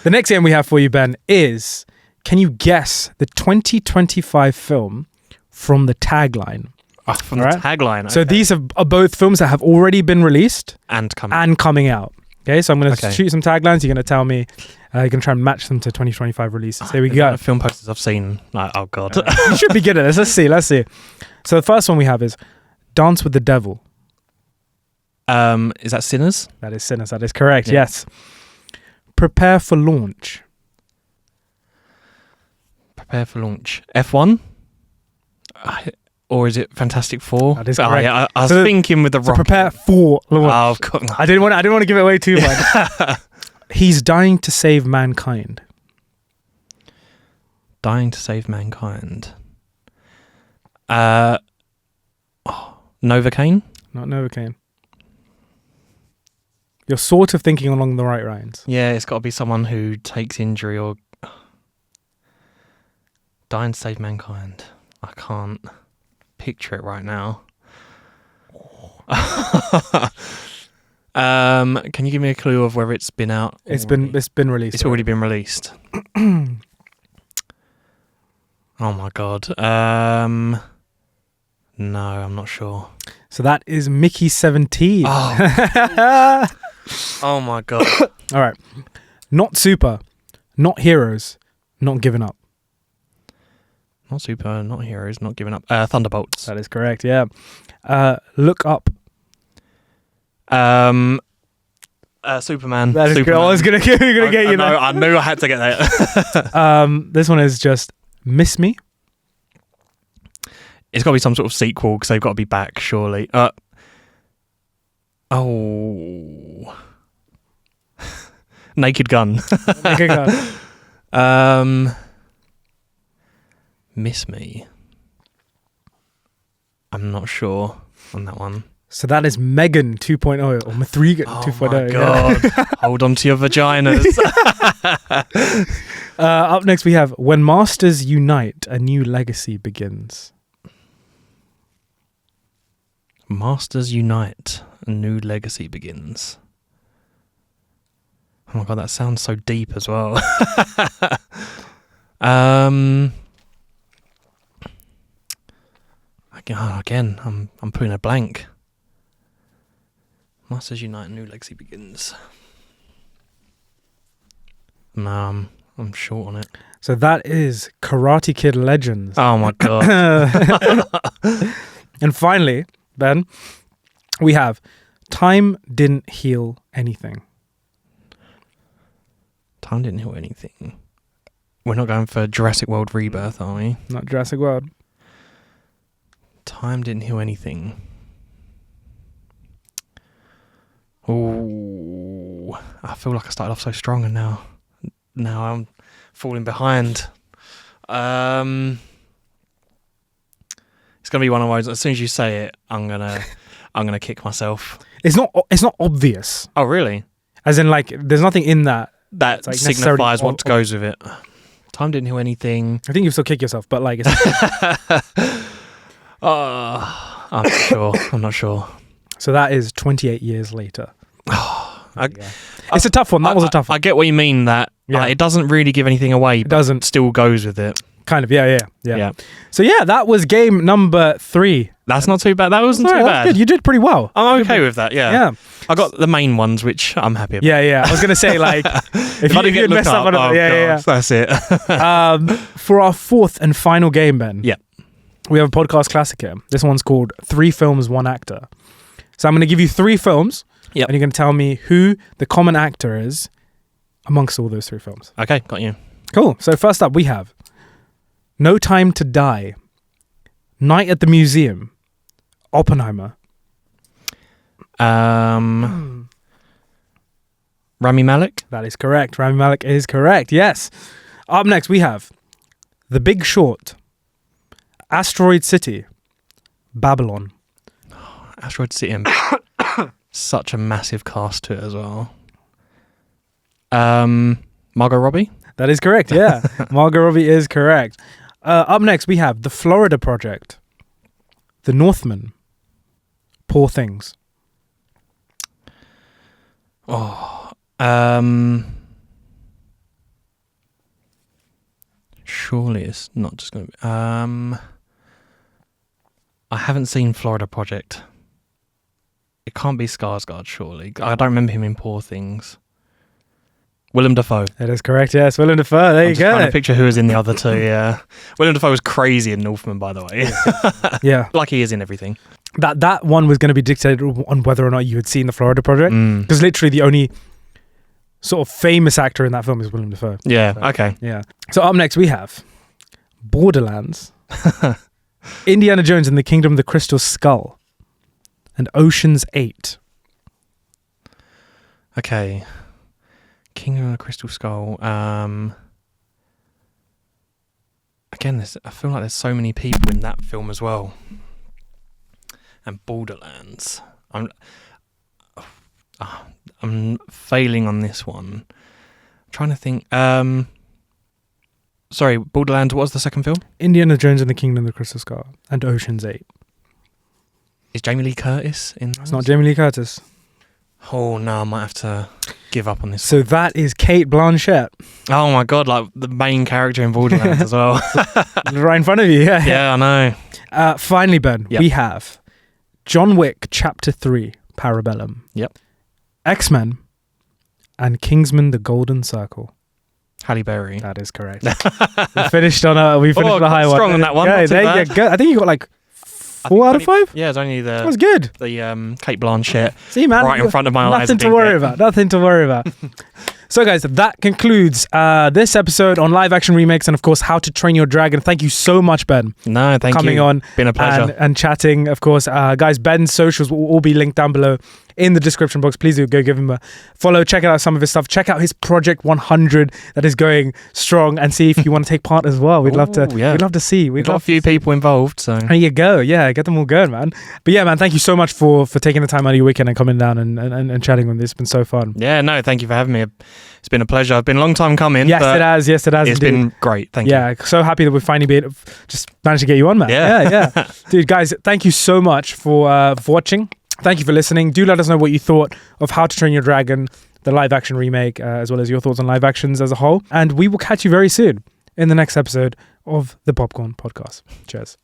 The next game we have for you, Ben, is can you guess the 2025 film from the tagline? From the tagline. Okay. So these are both films that have already been released and coming out. Okay, so I'm going to shoot some taglines. You're going to tell me. You can try and match them to 2025 releases. Here we go. Film posters I've seen. Like, oh god, you should be good at this. Let's see. So the first one we have is Dance with the Devil. Is that Sinners? That is Sinners. That is correct. Yeah. Yes. Prepare for launch. Prepare for launch. F1. Or is it Fantastic Four? That is correct. Yeah, I was thinking with the rocket. Prepare for launch. Oh, of course. I didn't want to give it away too much. He's dying to save mankind. Dying to save mankind. Novocaine? Not Novocaine. You're sort of thinking along the right lines. Yeah, it's got to be someone who takes injury or dying to save mankind. I can't picture it right now. Can you give me a clue of whether it's been out? It's been released. It's already been released. Oh my god. No, I'm not sure. So that is Mickey 17. Oh, oh my god. All right. Not Super, not Heroes, not Giving Up. Not Super, not Heroes, not Giving Up. Thunderbolts. That is correct. Yeah. Look Up. Superman. That is Superman. good. I was gonna get you. I knew I had to get that. This one is just Miss Me. It's got to be some sort of sequel because they've got to be back, surely. Oh, Naked Gun. Naked Gun. Miss Me. I'm not sure on that one. So that is Megan 2.0 or Mathregan 2.0. Oh my god! Hold on to your vaginas. Up next we have When Masters Unite, a New Legacy Begins. Masters Unite, a New Legacy Begins. Oh my god, that sounds so deep as well. Again, I'm putting a blank. Masters Unite, a New Legacy Begins. No, I'm short on it. So that is Karate Kid Legends. Oh my god. And finally, Ben, we have Time Didn't Heal Anything. Time Didn't Heal Anything. We're not going for Jurassic World Rebirth, are we? Not Jurassic World. Time Didn't Heal Anything. Oh, I feel like I started off so strong and now I'm falling behind. It's got gonna be one of those. As soon as you say it, I'm gonna kick myself. It's not obvious. Oh, really? As in, like, there's nothing in that That like signifies what goes with it. Time didn't heal anything. I think you still kick yourself, but like, it's I'm not sure. so that is 28 years later. Yeah. It's a tough one. That was a tough one. I get what you mean. That it doesn't really give anything away. It doesn't. Still goes with it. Kind of. Yeah. So yeah, that was game number 3. That's not too bad. That wasn't Sorry, too that's bad. good. You did pretty well. I'm okay with that. Yeah. I got the main ones, which I'm happy about. Yeah. I was gonna say, like, if you get messed up on it, yeah. That's it. For our 4th and final game, Ben. Yeah. We have a podcast classic here. This one's called 3 Films, 1 Actor. So I'm going to give you 3 films. Yep. And you're going to tell me who the common actor is amongst all those 3 films. Okay, got you. Cool. So first up, we have No Time to Die, Night at the Museum, Oppenheimer. Rami Malek. That is correct. Rami Malek is correct. Yes. Up next, we have The Big Short, Asteroid City, Babylon. Asteroid City and such a massive cast to it as well. Margot Robbie. That is correct, yeah. Margot Robbie is correct. Up next, we have The Florida Project, The Northman, Poor Things. Surely it's not just going to be... I haven't seen Florida Project. It can't be Skarsgård, surely. I don't remember him in Poor Things. Willem Dafoe. That is correct, yes. Willem Dafoe, there you go. I'm trying to picture who was in the other 2, yeah. Willem Dafoe was crazy in Northman, by the way. Yeah. Like he is in everything. That one was going to be dictated on whether or not you had seen The Florida Project. Because literally the only sort of famous actor in that film is Willem Dafoe. Yeah, so, okay. Yeah. So up next we have Borderlands, Indiana Jones and the Kingdom of the Crystal Skull, and Ocean's 8. Okay. Kingdom of the Crystal Skull. Again, I feel like there's so many people in that film as well. And Borderlands. I'm failing on this one. I'm trying to think. Sorry, Borderlands. What was the second film? Indiana Jones and the Kingdom of the Crystal Skull and Ocean's 8. Is Jamie Lee Curtis in? It's not Jamie Lee Curtis. Oh no, I might have to give up on this. So that is Cate Blanchett. Oh my god, like the main character in Borderlands as well. Right in front of you, yeah. Yeah, I know. Finally, Ben, we have John Wick Chapter 3, Parabellum. Yep. X-Men and Kingsman: The Golden Circle. Halle Berry. That is correct. We finished on a high one. Strong on that one. Yeah, there you go. I think you got like 4 out of 5. Yeah, it's only that was good. The Cate Blanchett. See, man, right in front of my eyes. Nothing to worry about. Nothing to worry about. So, guys, that concludes this episode on live action remakes and, of course, How to Train Your Dragon. Thank you so much, Ben. No, thank you. Coming on. Been a pleasure. And chatting, of course. Guys, Ben's socials will all be linked down below in the description box. Please do go give him a follow. Check out some of his stuff. Check out his Project 100 that is going strong, and see if you want to take part as well. We'd love to. Yeah. We'd love to see. We've got a few people involved, so there you go. Yeah, get them all going, man. But yeah, man, thank you so much for taking the time out of your weekend and coming down and chatting with me. It's been so fun. Yeah, no, thank you for having me. It's been a pleasure. It's been a long time coming. Yes, it has. Yes, it has. It's been great. Thank you. Yeah, so happy that we finally just managed to get you on, man. Yeah. Dude, guys, thank you so much for watching. Thank you for listening. Do let us know what you thought of How to Train Your Dragon, the live action remake, as well as your thoughts on live actions as a whole. And we will catch you very soon in the next episode of the Popcorn Podcast. Cheers.